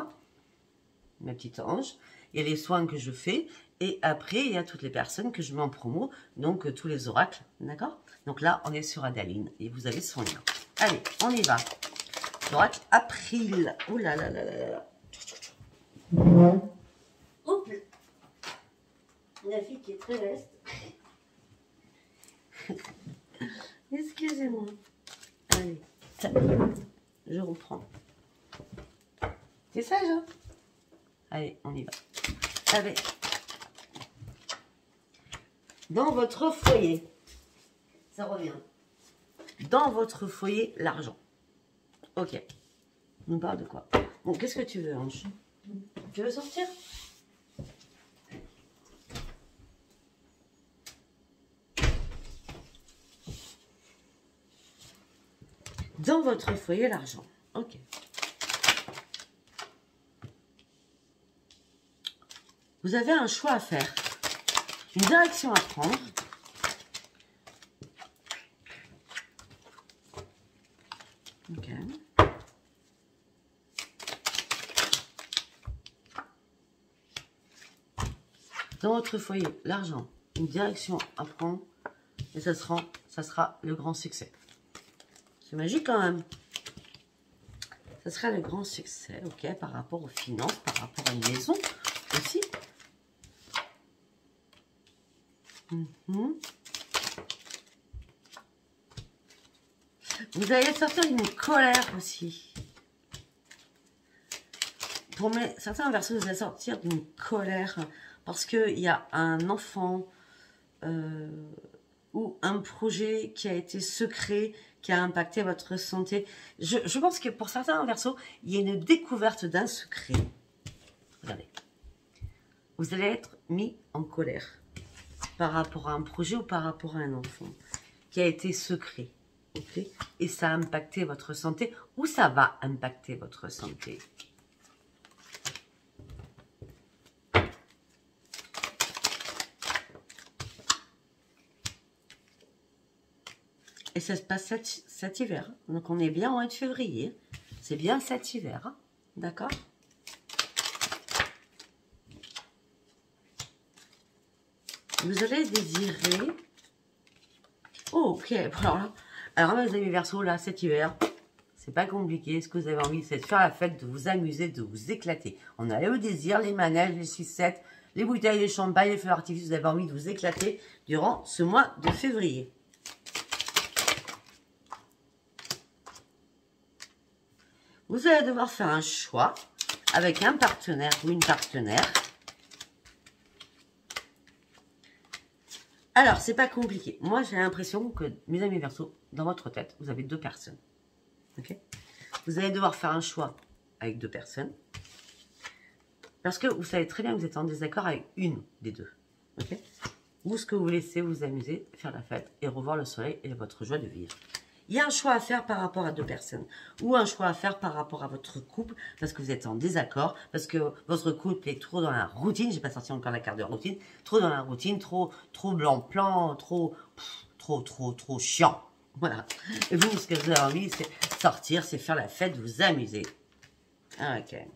Ma petite ange. Il y a les soins que je fais. Et après, il y a toutes les personnes que je mets en promo. Donc, tous les oracles. D'accord? Donc là, on est sur Adaline. Et vous avez son lien. Allez, on y va. L'oracle April. Ouh là là là là là. Oups. La fille qui est très leste. Excusez-moi. Allez. Je reprends. C'est sage, hein? Allez, on y va. Allez. Dans votre foyer, ça revient. Dans votre foyer, l'argent. Ok. On parle de quoi? Bon, qu'est-ce que tu veux, Ange? Tu veux sortir? Dans votre foyer, l'argent. Ok. Vous avez un choix à faire. Une direction à prendre. Ok. Dans votre foyer, l'argent, une direction à prendre. Et ça sera le grand succès. C'est magique quand même. Ça sera le grand succès, ok, par rapport aux finances, par rapport à une maison aussi. Vous allez sortir d'une colère aussi. Pour certains Verseaux, vous allez sortir d'une colère parce qu'il y a un enfant ou un projet qui a été secret, qui a impacté votre santé. Je pense que pour certains Verseaux, il y a une découverte d'un secret. Regardez. Vous allez être mis en colère par rapport à un projet ou par rapport à un enfant qui a été secret. Okay. Et ça a impacté votre santé ou ça va impacter votre santé. Et ça se passe cet hiver. Donc on est bien au mois de février. C'est bien cet hiver. Hein. D'accord? Vous allez désirer... Oh, ok. Alors là, mes amis Verseaux, là, cet hiver, c'est pas compliqué. Ce que vous avez envie, c'est de faire la fête, de vous amuser, de vous éclater. On a le désir, les manèges, les sucettes, les bouteilles de champagne, les feux d'artifice. Vous avez envie de vous éclater durant ce mois de février. Vous allez devoir faire un choix avec un partenaire ou une partenaire. Alors, c'est pas compliqué. Moi, j'ai l'impression que, mes amis Verseau, dans votre tête, vous avez deux personnes. Ok? Vous allez devoir faire un choix avec deux personnes. Parce que vous savez très bien que vous êtes en désaccord avec une des deux. Ok? Ou ce que vous laissez vous amuser, faire la fête et revoir le soleil et votre joie de vivre. Il y a un choix à faire par rapport à deux personnes. Ou un choix à faire par rapport à votre couple, parce que vous êtes en désaccord, parce que votre couple est trop dans la routine. J'ai pas sorti encore la carte de routine. Trop dans la routine, trop blanc-plan, trop chiant. Voilà. Et vous, ce que vous avez envie, c'est sortir, c'est faire la fête, vous amuser. Ah, ok.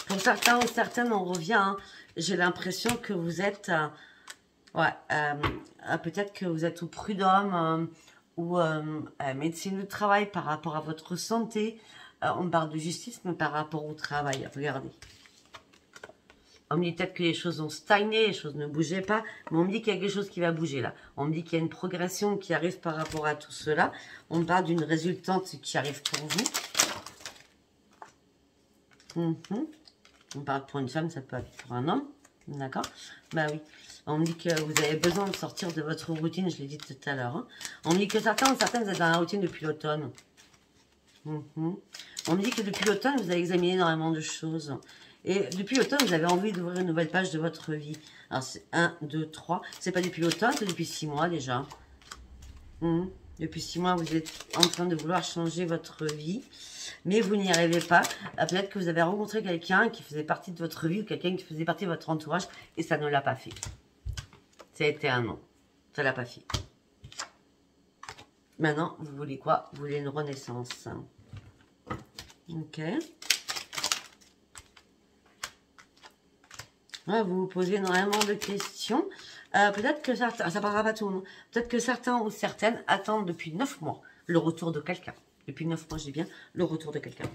Pour certains ou certaines, on revient. Hein. J'ai l'impression que vous êtes... ouais, peut-être que vous êtes au prud'homme ou médecine du travail par rapport à votre santé. On parle de justice, mais par rapport au travail. Regardez. On me dit peut-être que les choses ont stagné, les choses ne bougeaient pas, mais on me dit qu'il y a quelque chose qui va bouger là. On me dit qu'il y a une progression qui arrive par rapport à tout cela. On me parle d'une résultante qui arrive pour vous. On parle pour une femme, ça peut être pour un homme. D'accord? Bah oui. On me dit que vous avez besoin de sortir de votre routine, je l'ai dit tout à l'heure. Hein. On me dit que certains ou certaines, vous êtes dans la routine depuis l'automne. On me dit que depuis l'automne, vous avez examiné énormément de choses. Et depuis l'automne, vous avez envie d'ouvrir une nouvelle page de votre vie. Alors, c'est 1, 2, 3. C'est pas depuis l'automne, c'est depuis 6 mois déjà. Depuis 6 mois, vous êtes en train de vouloir changer votre vie. Mais vous n'y arrivez pas. Peut-être que vous avez rencontré quelqu'un qui faisait partie de votre vie ou quelqu'un qui faisait partie de votre entourage et ça ne l'a pas fait. Ça a été un non. Ça ne l'a pas fait. Maintenant, vous voulez quoi? Vous voulez une renaissance. Ok. Ouais, vous vous posez énormément de questions. Peut-être que certains, ça parlera pas tout le monde. Peut-être que certains ou certaines attendent depuis 9 mois le retour de quelqu'un. Depuis 9 mois, je dis bien, le retour de quelqu'un.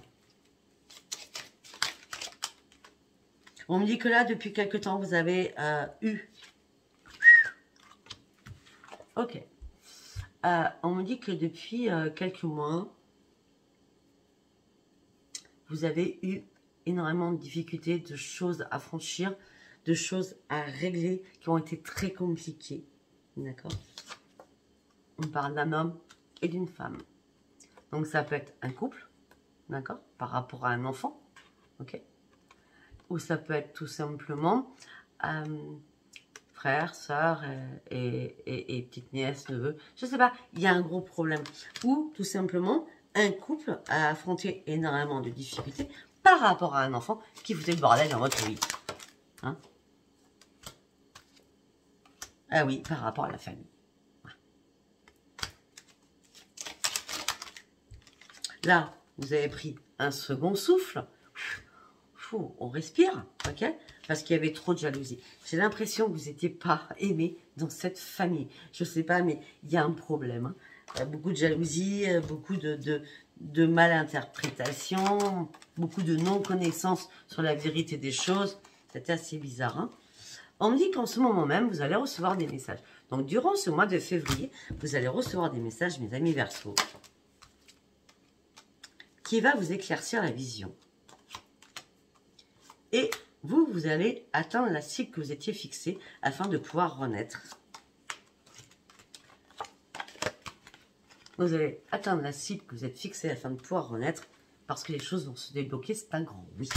On me dit que là, depuis quelque temps, vous avez eu... Ok. On me dit que depuis quelques mois, vous avez eu énormément de difficultés, de choses à franchir, de choses à régler qui ont été très compliquées. D'accord? On parle d'un homme et d'une femme. Donc, ça peut être un couple, d'accord, par rapport à un enfant, ok? Ou ça peut être tout simplement frère, soeur et petite nièce, neveu. Je sais pas, il y a un gros problème. Ou tout simplement, un couple a affronté énormément de difficultés par rapport à un enfant qui foutait le bordel dans votre vie. Hein? Ah oui, par rapport à la famille. Là, vous avez pris un second souffle. On respire, ok? Parce qu'il y avait trop de jalousie. J'ai l'impression que vous n'étiez pas aimé dans cette famille. Je ne sais pas, mais il y a un problème. Hein. Beaucoup de jalousie, beaucoup de malinterprétation, beaucoup de non-connaissance sur la vérité des choses. C'était assez bizarre. Hein. On me dit qu'en ce moment même, vous allez recevoir des messages. Donc, durant ce mois de février, vous allez recevoir des messages, mes amis Verseaux, qui va vous éclaircir la vision. Et vous allez atteindre la cible que vous étiez fixée afin de pouvoir renaître. Vous allez atteindre la cible que vous êtes fixée afin de pouvoir renaître parce que les choses vont se débloquer. C'est un grand oui.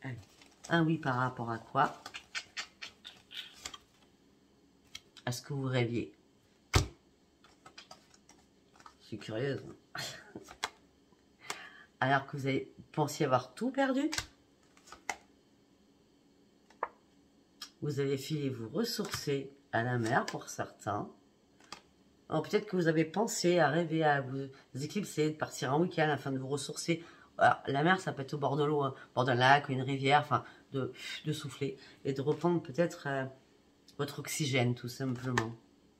Allez. Un oui par rapport à quoi? À ce que vous rêviez. Je suis curieuse. Alors que vous avez pensé avoir tout perdu. Vous avez filé vous ressourcer à la mer pour certains. Peut-être que vous avez pensé à rêver à vous éclipser, de partir en week-end afin de vous ressourcer. Alors, la mer, ça peut être au bord de l'eau, hein, au bord d'un lac, une rivière, enfin, de souffler et de reprendre peut-être votre oxygène, tout simplement.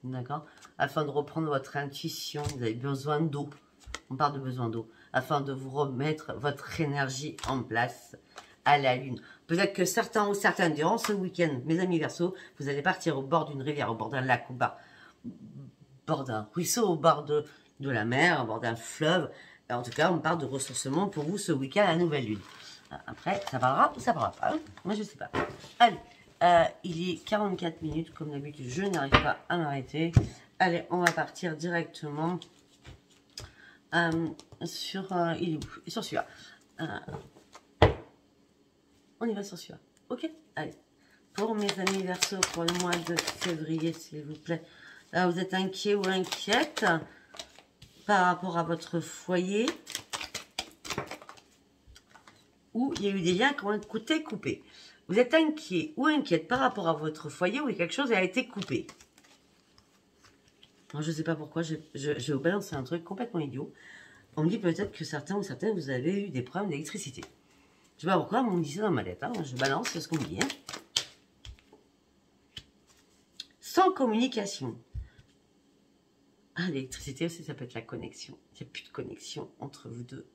D'accord? Afin de reprendre votre intuition, vous avez besoin d'eau. On parle de besoin d'eau. Afin de vous remettre votre énergie en place à la lune. Peut-être que certains ou certaines, durant ce week-end, mes amis Verseaux, vous allez partir au bord d'une rivière, au bord d'un lac, au bord d'un ruisseau, au bord de la mer, au bord d'un fleuve. En tout cas, on parle de ressourcement pour vous ce week-end à la nouvelle lune. Après, ça parlera ou ça parlera pas. Hein. Moi, je sais pas. Allez, il est 44 minutes. Comme d'habitude, je n'arrive pas à m'arrêter. Allez, on va partir directement sur... il est où? Sur celui-là. On y va sur celui-là. Ok? Allez. Pour mes amis Verseau, pour le mois de février, s'il vous plaît. Là, vous êtes inquiet ou inquiète par rapport à votre foyer. Où il y a eu des liens qui ont été coupés. Vous êtes inquiet ou inquiète par rapport à votre foyer où quelque chose a été coupé. Alors, je ne sais pas pourquoi, je vais vous balancer un truc complètement idiot. On me dit peut-être que certains ou certaines, vous avez eu des problèmes d'électricité. Je ne sais pas pourquoi, mais on me dit ça dans ma tête. Hein. Je balance ce qu'on me dit. Hein. Sans communication. Ah, l'électricité aussi, ça peut être la connexion. Il n'y a plus de connexion entre vous deux.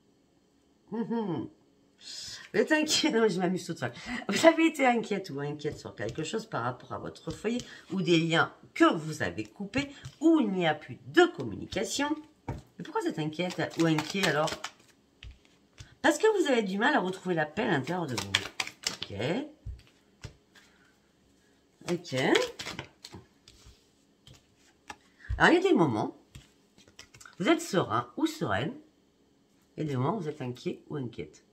Vous êtes inquiet, non, je m'amuse toute seule. Vous avez été inquiète ou inquiète sur quelque chose par rapport à votre foyer ou des liens que vous avez coupés où il n'y a plus de communication. Mais pourquoi vous êtes inquiète ou inquiet alors? Parce que vous avez du mal à retrouver la paix à l'intérieur de vous. Ok. Ok. Alors, il y a des moments, vous êtes serein ou sereine. Il y a des moments où vous êtes inquiet ou inquiète.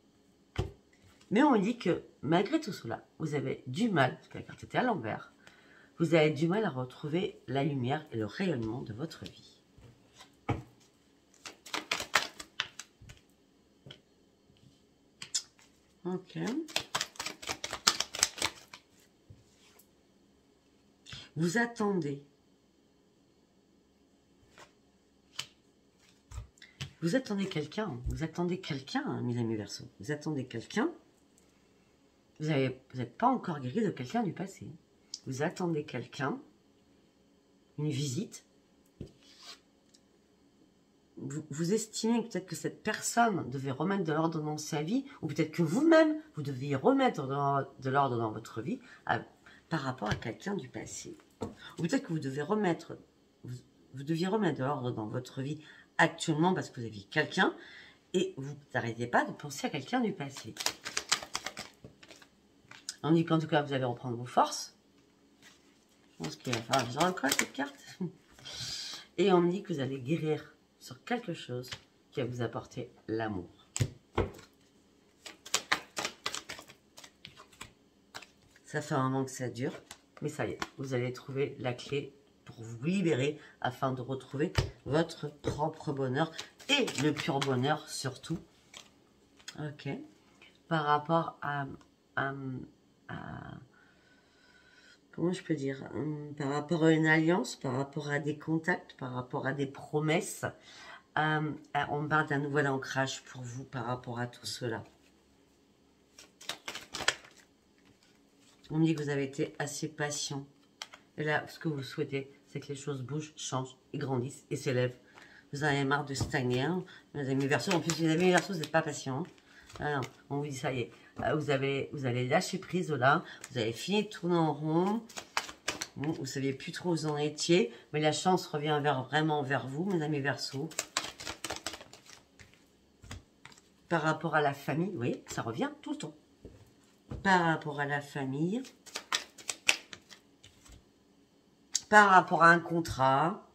Mais on dit que malgré tout cela, vous avez du mal, parce que la carte était à l'envers, vous avez du mal à retrouver la lumière et le rayonnement de votre vie. Ok. Vous attendez. Vous attendez quelqu'un. Vous attendez quelqu'un, mes amis Verseau. Vous attendez quelqu'un. Vous n'êtes pas encore guéri de quelqu'un du passé. Vous attendez quelqu'un, une visite. Vous estimez peut-être que cette personne devait remettre de l'ordre dans sa vie, ou peut-être que vous-même, vous deviez remettre de l'ordre dans votre vie par rapport à quelqu'un du passé. Ou peut-être que vous deviez remettre de l'ordre dans votre vie actuellement parce que vous aviez quelqu'un et vous n'arrêtez pas de penser à quelqu'un du passé. On dit qu'en tout cas, vous allez reprendre vos forces. Je pense qu'il va falloir que je recolle cette carte. Et on me dit que vous allez guérir sur quelque chose qui va vous apporter l'amour. Ça fait un moment que ça dure, mais ça y est, vous allez trouver la clé pour vous libérer afin de retrouver votre propre bonheur et le pur bonheur surtout. Ok. Par rapport à comment je peux dire, par rapport à une alliance, par rapport à des contacts, par rapport à des promesses, on parle d'un nouvel ancrage pour vous par rapport à tout cela. On me dit que vous avez été assez patient. Et là, ce que vous souhaitez, c'est que les choses bougent, changent et grandissent et s'élèvent. Vous en avez marre de stagner, hein. Mes amis Verseau, en plus, les amis Verseau, vous n'êtes pas patient. Hein. Alors, on vous dit, ça y est, vous allez lâcher prise là, vous avez fini de tourner en rond, vous ne saviez plus trop où vous en étiez, mais la chance revient vraiment vers vous, mes amis Verseau. Par rapport à la famille, vous voyez, ça revient tout le temps. Par rapport à la famille, par rapport à un contrat,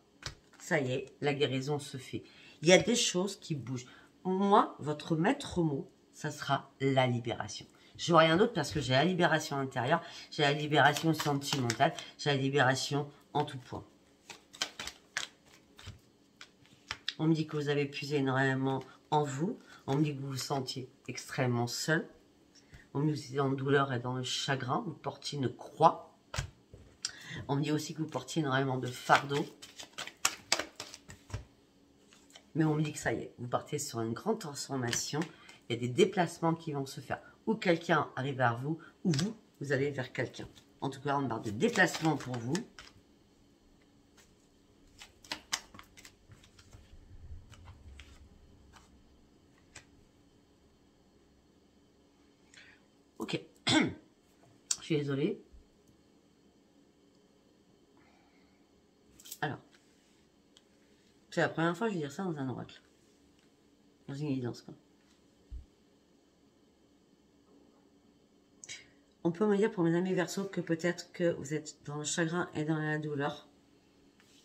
ça y est, la guérison se fait. Il y a des choses qui bougent. Moi, votre maître mot, ça sera la libération. Je vois rien d'autre parce que j'ai la libération intérieure, j'ai la libération sentimentale, j'ai la libération en tout point. On me dit que vous avez puisé énormément en vous. On me dit que vous vous sentiez extrêmement seul. On me dit que vous étiez dans la douleur et dans le chagrin. Vous portiez une croix. On me dit aussi que vous portiez énormément de fardeaux. Mais on me dit que ça y est, vous partez sur une grande transformation. Il y a des déplacements qui vont se faire. Ou quelqu'un arrive vers vous, ou vous allez vers quelqu'un. En tout cas, on parle de déplacement pour vous. Ok. Je suis désolée. Alors. C'est la première fois que je vais dire ça dans un oracle. Dans une guidance, quoi. On peut me dire pour mes amis Verseau que peut-être que vous êtes dans le chagrin et dans la douleur.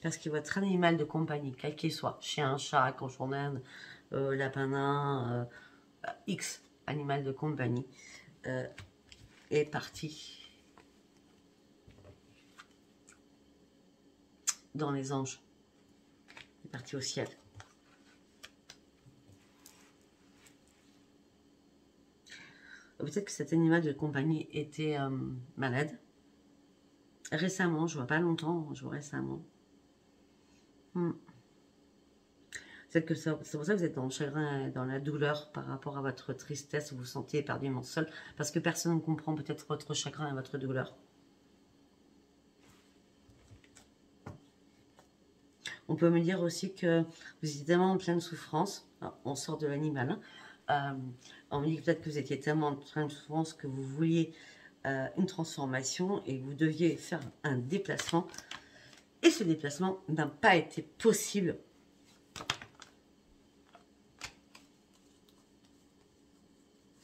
Parce que votre animal de compagnie, quel qu'il soit, chien, chat, cochon d'Inde, lapin nain, X animal de compagnie, est parti dans les anges. Il est parti au ciel. Peut-être que cet animal de compagnie était malade. Récemment, je vois pas longtemps, je vois récemment. C'est pour ça que vous êtes dans le chagrin, dans la douleur par rapport à votre tristesse, vous vous sentez éperdument seul, parce que personne ne comprend peut-être votre chagrin et votre douleur. On peut me dire aussi que vous étiez tellement en pleine souffrance, alors, on sort de l'animal, hein, on me dit peut-être que vous étiez tellement en pleine souffrance que vous vouliez une transformation et vous deviez faire un déplacement. Et ce déplacement n'a pas été possible.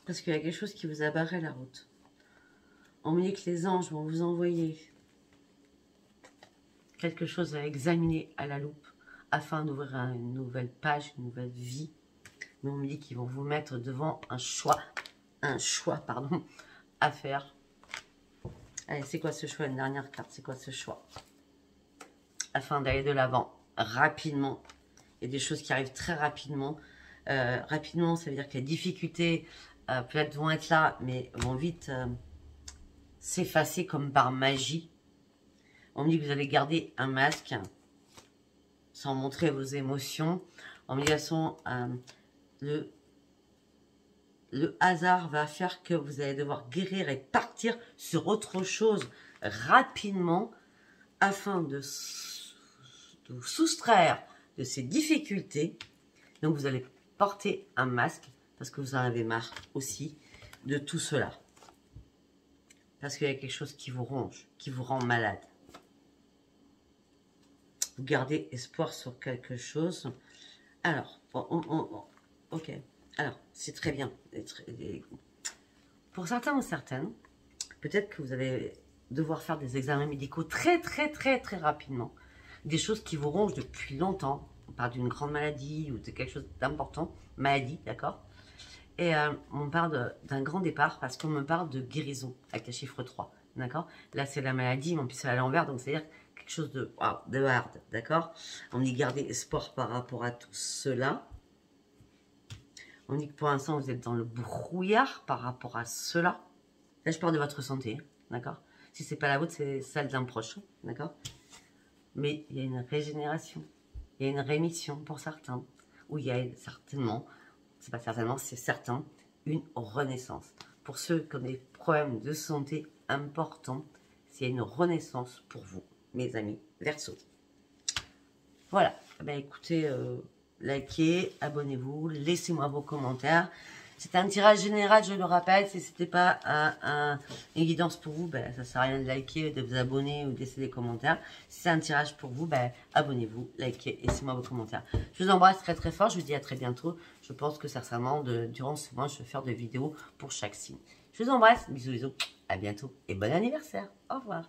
Parce qu'il y a quelque chose qui vous a barré la route. On me dit que les anges vont vous envoyer quelque chose à examiner à la loupe afin d'ouvrir une nouvelle page, une nouvelle vie. Mais on me dit qu'ils vont vous mettre devant un choix à faire. Allez, c'est quoi ce choix? Une dernière carte, c'est quoi ce choix? Afin d'aller de l'avant rapidement. Il y a des choses qui arrivent très rapidement. Rapidement, ça veut dire que les difficultés peut-être vont être là, mais vont vite s'effacer comme par magie. On me dit que vous allez garder un masque sans montrer vos émotions. En me dit, de toute façon, le hasard va faire que vous allez devoir guérir et partir sur autre chose rapidement afin de vous soustraire de ces difficultés. Donc vous allez porter un masque parce que vous en avez marre aussi de tout cela. Parce qu'il y a quelque chose qui vous ronge, qui vous rend malade. Vous gardez espoir sur quelque chose. Alors, ok. Alors, c'est très bien. Pour certains ou certaines, peut-être que vous allez devoir faire des examens médicaux très rapidement. Des choses qui vous rongent depuis longtemps. On parle d'une grande maladie ou de quelque chose d'important. Maladie, d'accord? Et on parle d'un grand départ parce qu'on me parle de guérison avec le chiffre 3, d'accord? Là, c'est la maladie, mais en plus, c'est à l'envers, donc c'est-à-dire quelque chose de hard, d'accord? On dit garder espoir par rapport à tout cela. On dit que pour l'instant, vous êtes dans le brouillard par rapport à cela. Là, je parle de votre santé, d'accord? Si c'est pas la vôtre, c'est celle d'un proche, d'accord? Mais il y a une régénération, il y a une rémission pour certains, où il y a certainement, c'est pas certainement, c'est certain, une renaissance. Pour ceux qui ont des problèmes de santé importants, c'est une renaissance pour vous, mes amis Verseau. Voilà, ben écoutez, likez, abonnez-vous, laissez-moi vos commentaires. C'est un tirage général, je le rappelle. Si ce n'était pas une guidance pour vous, ben, ça ne sert à rien de liker, de vous abonner ou de laisser des commentaires. Si c'est un tirage pour vous, ben, abonnez-vous, likez et laissez-moi vos commentaires. Je vous embrasse très fort. Je vous dis à très bientôt. Je pense que certainement, durant ce mois, je vais faire des vidéos pour chaque signe. Je vous embrasse. Bisous. À bientôt et bon anniversaire. Au revoir.